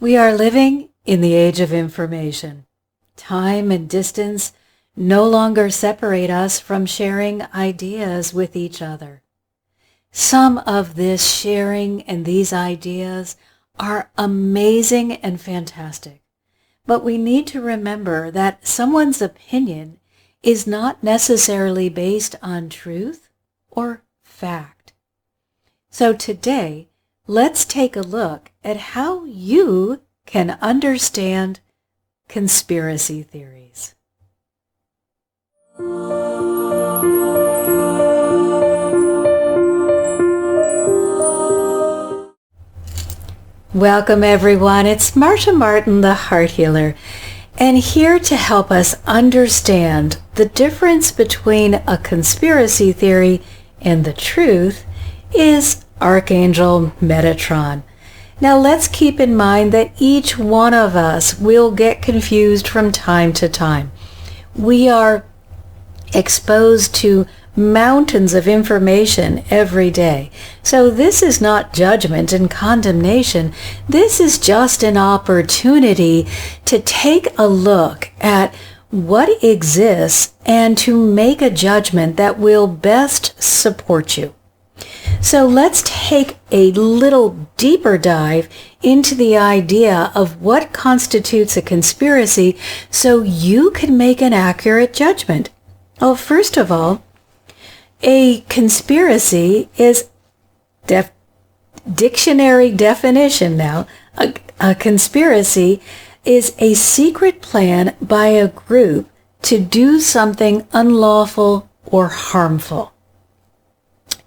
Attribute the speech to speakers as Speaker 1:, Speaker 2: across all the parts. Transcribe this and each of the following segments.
Speaker 1: We are living in the age of information. Time and distance no longer separate us from sharing ideas with each other. Some of this sharing and these ideas are amazing and fantastic, but we need to remember that someone's opinion is not necessarily based on truth or fact. So today, let's take a look at how you can understand conspiracy theories. Welcome everyone, it's Marsha Martin, the Heart Healer, and here to help us understand the difference between a conspiracy theory and the truth is Archangel Metatron. Now let's keep in mind that each one of us will get confused from time to time. We are exposed to mountains of information every day. So this is not judgment and condemnation. This is just an opportunity to take a look at what exists and to make a judgment that will best support you. So let's take a little deeper dive into the idea of what constitutes a conspiracy so you can make an accurate judgment. Well, first of all, a conspiracy is dictionary definition now. A conspiracy is a secret plan by a group to do something unlawful or harmful.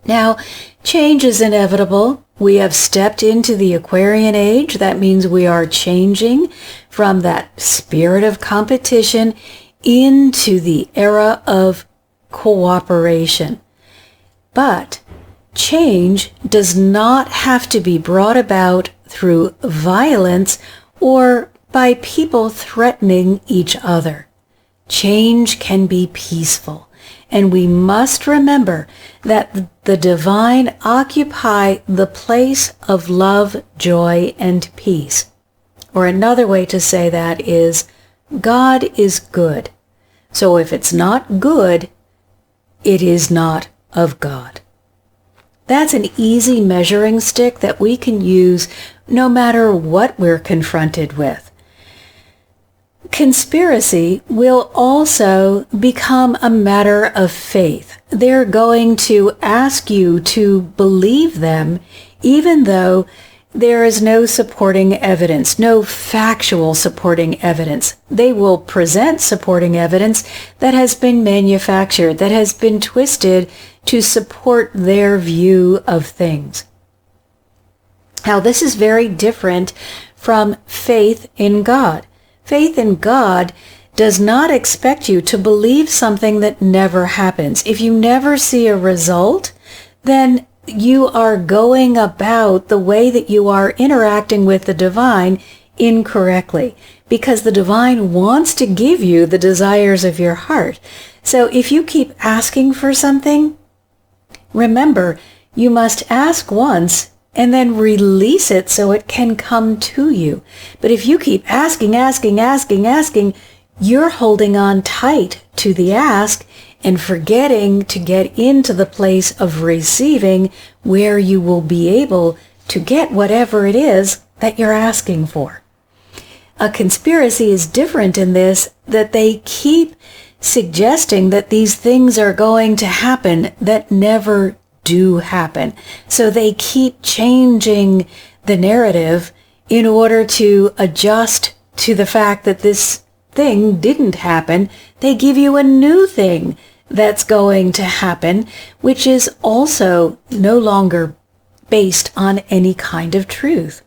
Speaker 1: Now, change is inevitable. We have stepped into the Aquarian age. That means we are changing from that spirit of competition into the era of cooperation. But change does not have to be brought about through violence or by people threatening each other. Change can be peaceful, and we must remember that the divine occupy the place of love, joy, and peace. Or another way to say that is, God is good. So if it's not good, it is not of God. That's an easy measuring stick that we can use no matter what we're confronted with. Conspiracy will also become a matter of faith. They're going to ask you to believe them even though there is no supporting evidence, no factual supporting evidence. They will present supporting evidence that has been manufactured, that has been twisted to support their view of things. Now, this is very different from faith in God. Faith in God does not expect you to believe something that never happens. If you never see a result, then you are going about the way that you are interacting with the divine incorrectly, because the divine wants to give you the desires of your heart. So if you keep asking for something, remember, you must ask once and then release it so it can come to you. But if you keep asking, you're holding on tight to the ask and forgetting to get into the place of receiving where you will be able to get whatever it is that you're asking for. A conspiracy is different in this, that they keep suggesting that these things are going to happen that never do happen. So they keep changing the narrative in order to adjust to the fact that this thing didn't happen. They give you a new thing that's going to happen, which is also no longer based on any kind of truth.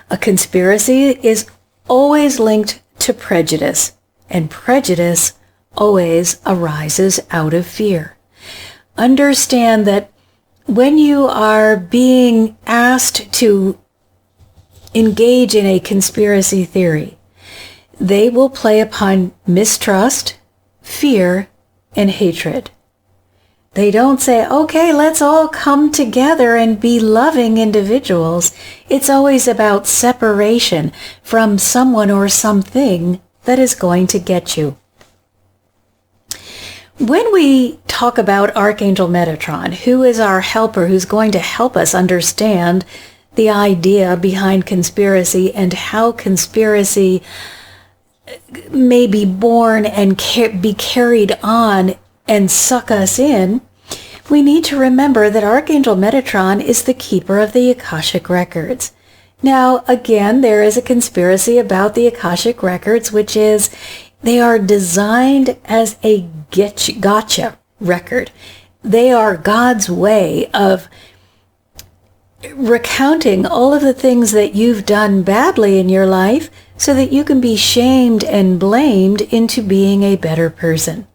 Speaker 1: A conspiracy is always linked to prejudice, and prejudice always arises out of fear. Understand that when you are being asked to engage in a conspiracy theory, they will play upon mistrust, fear, and hatred. They don't say, okay, let's all come together and be loving individuals. It's always about separation from someone or something that is going to get you. When we talk about Archangel Metatron, who is our helper, who's going to help us understand the idea behind conspiracy and how conspiracy may be born and be carried on and suck us in, we need to remember that Archangel Metatron is the keeper of the Akashic records. Now, again, there is a conspiracy about the Akashic records, which is they are designed as a gotcha record. They are God's way of recounting all of the things that you've done badly in your life so that you can be shamed and blamed into being a better person.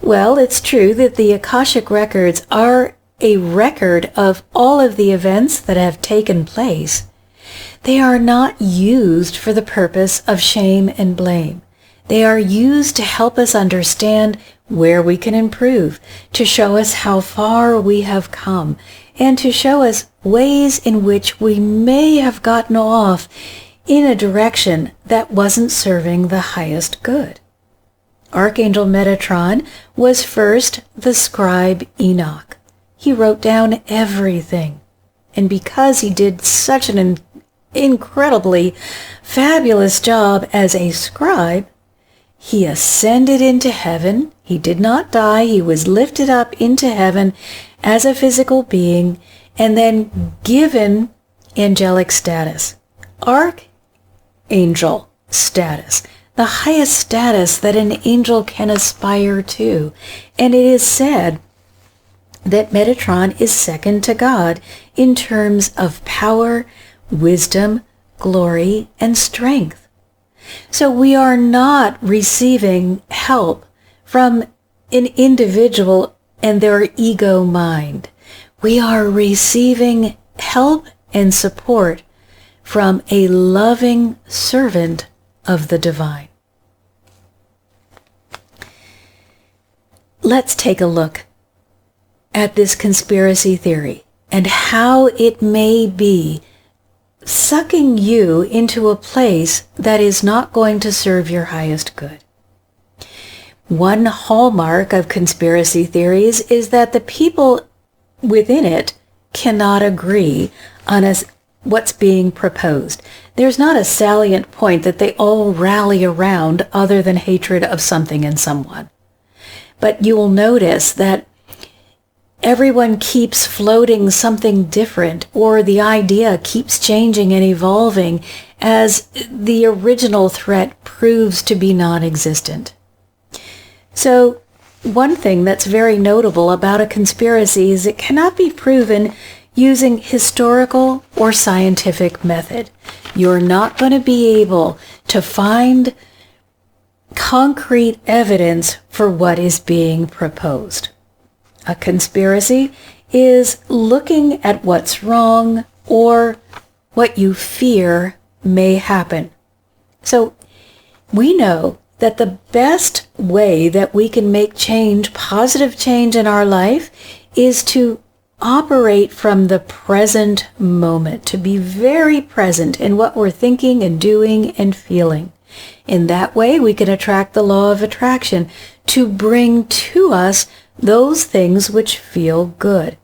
Speaker 1: Well, it's true that the Akashic records are a record of all of the events that have taken place. They are not used for the purpose of shame and blame. They are used to help us understand where we can improve, to show us how far we have come, and to show us ways in which we may have gotten off in a direction that wasn't serving the highest good. Archangel Metatron was first the scribe Enoch. He wrote down everything. And because he did such an incredibly fabulous job as a scribe, he ascended into heaven. He did not die. He was lifted up into heaven as a physical being and then given angelic status, archangel status, the highest status that an angel can aspire to. And it is said that Metatron is second to God in terms of power, wisdom, glory, and strength. So we are not receiving help from an individual and their ego mind. We are receiving help and support from a loving servant of the divine. Let's take a look at this conspiracy theory and how it may be sucking you into a place that is not going to serve your highest good. One hallmark of conspiracy theories is that the people within it cannot agree on what's being proposed. There's not a salient point that they all rally around other than hatred of something and someone. But you will notice that everyone keeps floating something different, or the idea keeps changing and evolving as the original threat proves to be non-existent. So one thing that's very notable about a conspiracy is it cannot be proven using historical or scientific method. You're not going to be able to find concrete evidence for what is being proposed. A conspiracy is looking at what's wrong or what you fear may happen. So we know that the best way that we can make change, positive change in our life, is to operate from the present moment, to be very present in what we're thinking and doing and feeling. In that way, we can attract the law of attraction to bring to us those things which feel good.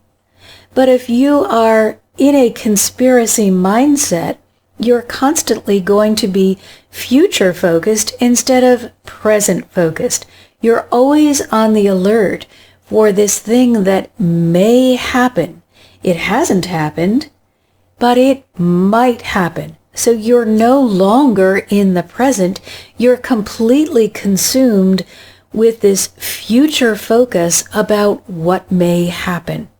Speaker 1: But if you are in a conspiracy mindset, you're constantly going to be future focused instead of present focused. You're always on the alert for this thing that may happen. It hasn't happened, but it might happen. So you're no longer in the present. You're completely consumed with this future focus about what may happen.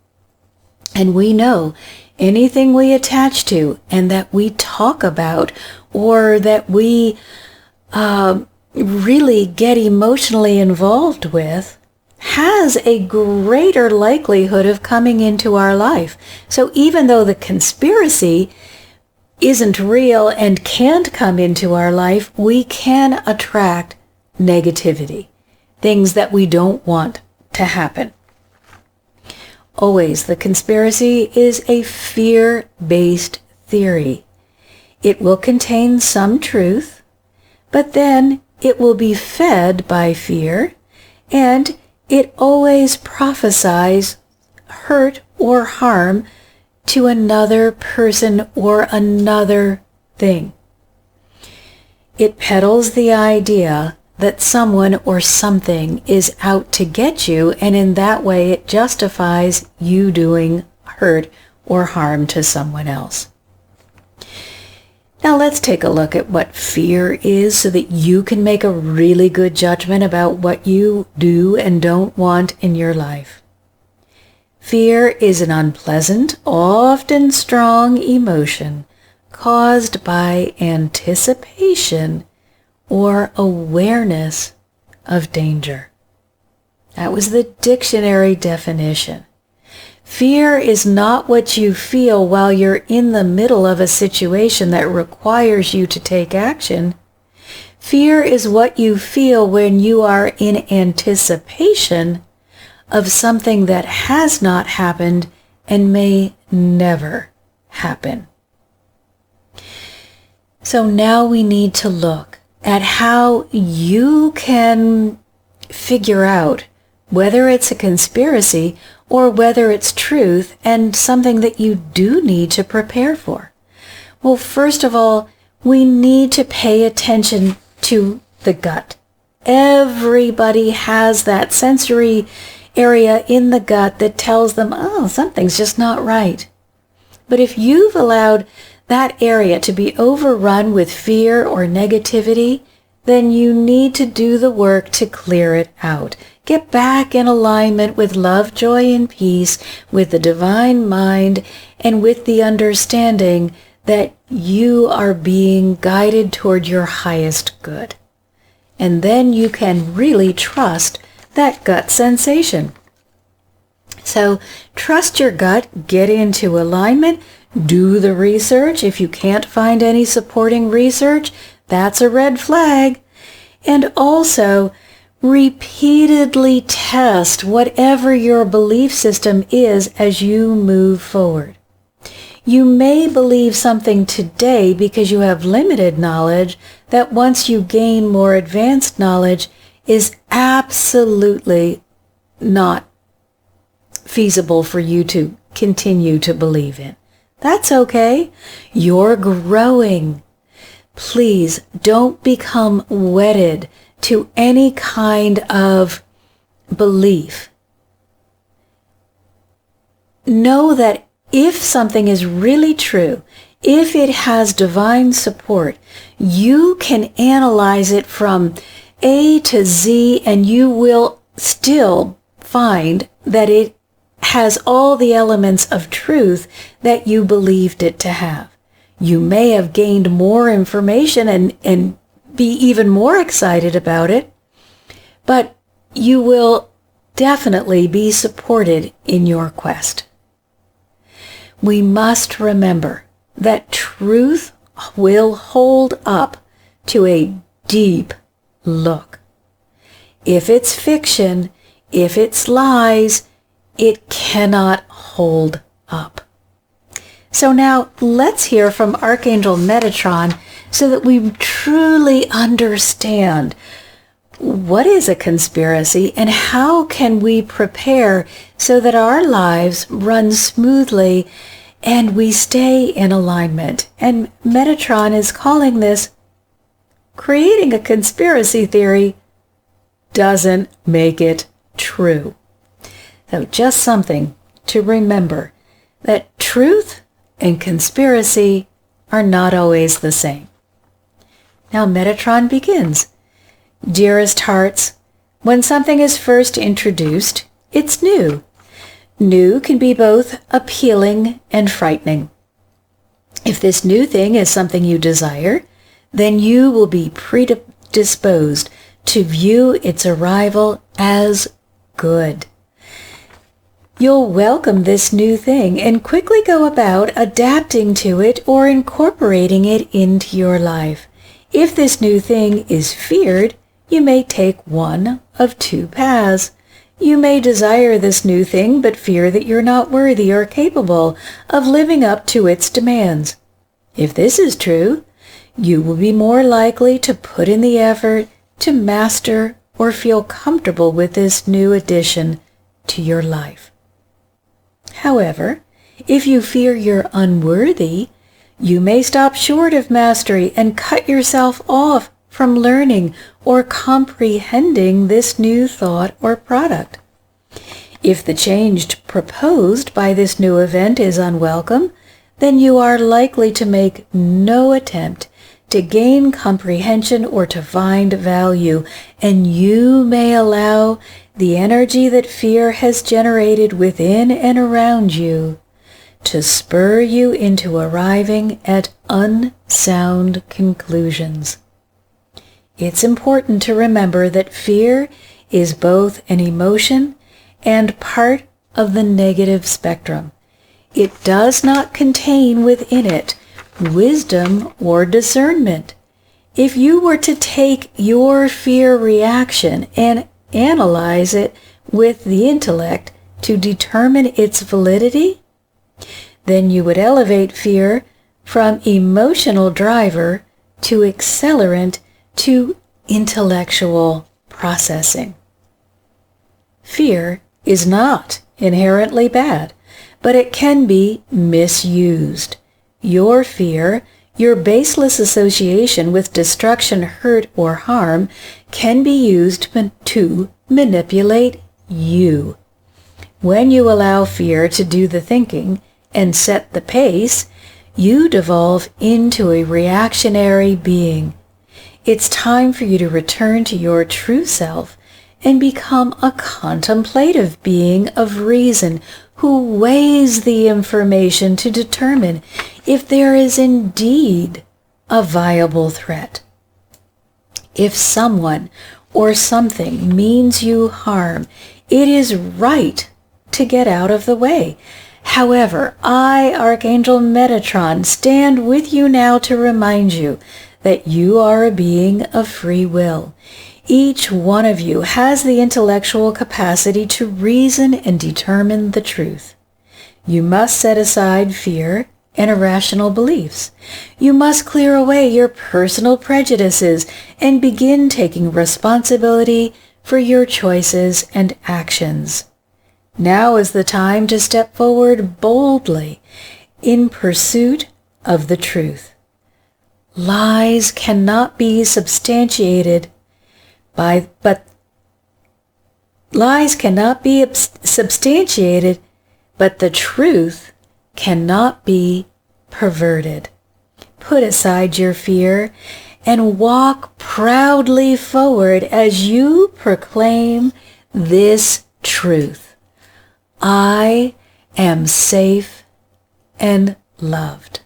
Speaker 1: And we know anything we attach to and that we talk about or that we really get emotionally involved with has a greater likelihood of coming into our life. So even though the conspiracy isn't real and can't come into our life, we can attract negativity, things that we don't want to happen. always, the conspiracy is a fear-based theory. It will contain some truth, but then it will be fed by fear, and it always prophesies hurt or harm to another person or another thing. It peddles the idea that someone or something is out to get you, and in that way it justifies you doing hurt or harm to someone else. Now let's take a look at what fear is so that you can make a really good judgment about what you do and don't want in your life. Fear is an unpleasant, often strong emotion caused by anticipation or awareness of danger. That was the dictionary definition. Fear is not what you feel while you're in the middle of a situation that requires you to take action. Fear is what you feel when you are in anticipation of something that has not happened and may never happen. So now we need to look at how you can figure out whether it's a conspiracy or whether it's truth and something that you do need to prepare for. Well, first of all, we need to pay attention to the gut. Everybody has that sensory area in the gut that tells them, oh, something's just not right. But if you've allowed that area to be overrun with fear or negativity, then you need to do the work to clear it out. Get back in alignment with love, joy, and peace, with the divine mind, and with the understanding that you are being guided toward your highest good. And then you can really trust that gut sensation. So trust your gut, get into alignment, do the research. If you can't find any supporting research, that's a red flag. And also, repeatedly test whatever your belief system is as you move forward. You may believe something today because you have limited knowledge that once you gain more advanced knowledge is absolutely not feasible for you to continue to believe in. That's okay. You're growing. Please don't become wedded to any kind of belief. Know that if something is really true, if it has divine support, you can analyze it from A to Z and you will still find that it has all the elements of truth that you believed it to have. You may have gained more information and be even more excited about it, but you will definitely be supported in your quest. We must remember that truth will hold up to a deep look. If it's fiction, if it's lies, it cannot hold up. So now let's hear from Archangel Metatron so that we truly understand what is a conspiracy and how can we prepare so that our lives run smoothly and we stay in alignment. And Metatron is calling this creating a conspiracy theory doesn't make it true. So just something to remember, that truth and conspiracy are not always the same. Now Metatron begins. Dearest hearts, when something is first introduced, it's new. New can be both appealing and frightening. If this new thing is something you desire, then you will be predisposed to view its arrival as good. You'll welcome this new thing and quickly go about adapting to it or incorporating it into your life. If this new thing is feared, you may take one of two paths. You may desire this new thing, but fear that you're not worthy or capable of living up to its demands. If this is true, you will be more likely to put in the effort to master or feel comfortable with this new addition to your life. However, if you fear you're unworthy, you may stop short of mastery and cut yourself off from learning or comprehending this new thought or product. If the change proposed by this new event is unwelcome, then you are likely to make no attempt to gain comprehension or to find value, and you may allow the energy that fear has generated within and around you to spur you into arriving at unsound conclusions. It's important to remember that fear is both an emotion and part of the negative spectrum. It does not contain within it wisdom or discernment. If you were to take your fear reaction and analyze it with the intellect to determine its validity, then you would elevate fear from emotional driver to accelerant to intellectual processing. Fear is not inherently bad, but it can be misused. Your fear, your baseless association with destruction, hurt, or harm, can be used to manipulate you. When you allow fear to do the thinking and set the pace, you devolve into a reactionary being. It's time for you to return to your true self and become a contemplative being of reason who weighs the information to determine if there is indeed a viable threat. If someone or something means you harm, it is right to get out of the way. However, I, Archangel Metatron, stand with you now to remind you that you are a being of free will. Each one of you has the intellectual capacity to reason and determine the truth. You must set aside fear and irrational beliefs. You must clear away your personal prejudices and begin taking responsibility for your choices and actions. Now is the time to step forward boldly in pursuit of the truth. Lies cannot be substantiated but the truth cannot be perverted. Put aside your fear and walk proudly forward as you proclaim this truth. I am safe and loved.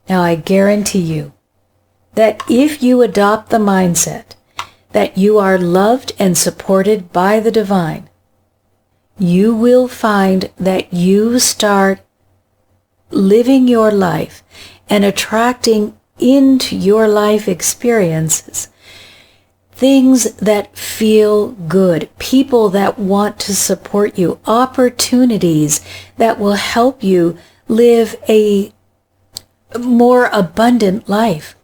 Speaker 1: Now I guarantee you that if you adopt the mindset that you are loved and supported by the divine, you will find that you start living your life and attracting into your life experiences things that feel good, people that want to support you, opportunities that will help you live a more abundant life.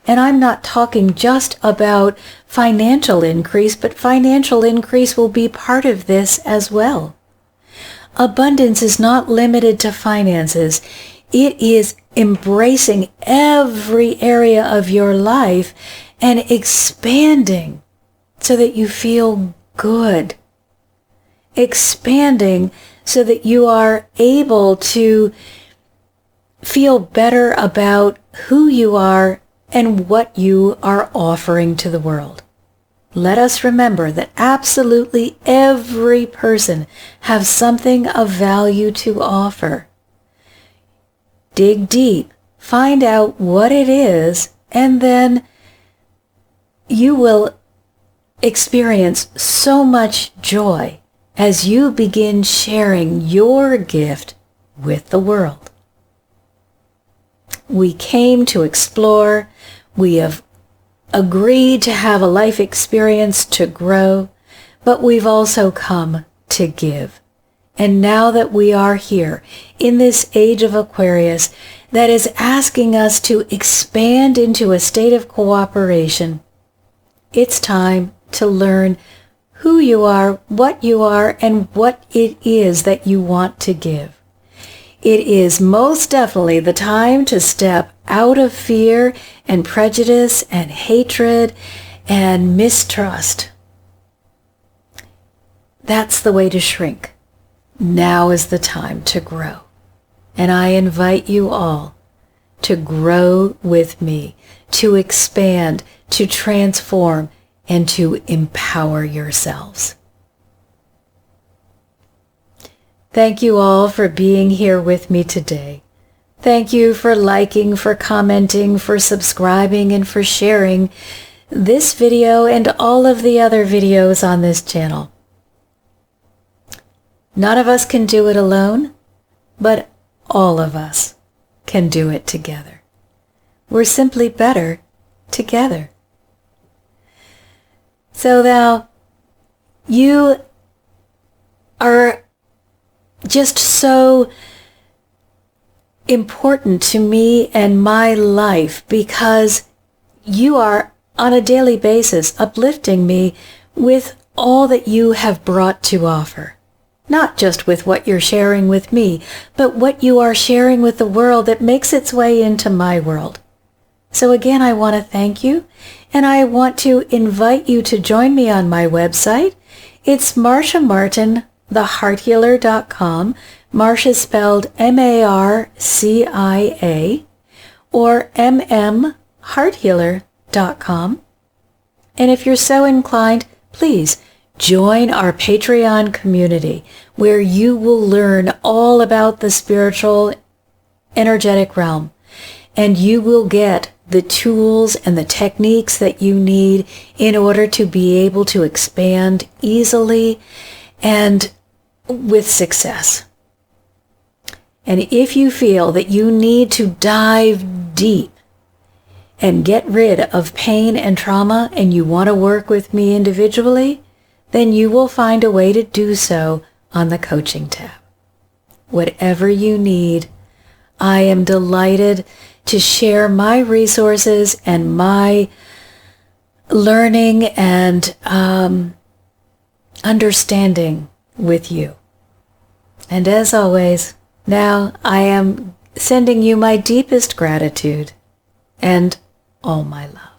Speaker 1: And I'm not talking just about financial increase, but financial increase will be part of this as well. Abundance is not limited to finances. It is embracing every area of your life and expanding so that you feel good. Expanding so that you are able to feel better about who you are and what you are offering to the world. Let us remember that absolutely every person has something of value to offer. Dig deep, find out what it is, and then you will experience so much joy as you begin sharing your gift with the world. We came to explore. We have agreed to have a life experience to grow. but we've also come to give. And now that we are here in this age of Aquarius that is asking us to expand into a state of cooperation, it's time to learn who you are, and what it is that you want to give. It is most definitely the time to step out of fear and prejudice and hatred and mistrust. That's the way to shrink. Now is the time to grow. And I invite you all to grow with me, to expand, to transform, and to empower yourselves. Thank you all for being here with me today. Thank you for liking, for commenting, for subscribing, and for sharing this video and all of the other videos on this channel. None of us can do it alone, but all of us can do it together. We're simply better together. So now, you are just so important to me and my life because you are on a daily basis uplifting me with all that you have brought to offer. Not just with what you're sharing with me, but what you are sharing with the world that makes its way into my world. So again, I want to thank you, and I want to invite you to join me on my website. It's MarciaMartinTheHeartHealer.com. Marcia spelled Marcia, or mmhearthealer.com. And if you're so inclined, please join our Patreon community, where you will learn all about the spiritual, energetic realm, and you will get the tools and the techniques that you need in order to be able to expand easily and with success. And if you feel that you need to dive deep and get rid of pain and trauma, and you want to work with me individually, then you will find a way to do so on the coaching tab. Whatever you need, I am delighted to share my resources and my learning and understanding with you. And as always, now I am sending you my deepest gratitude and all my love.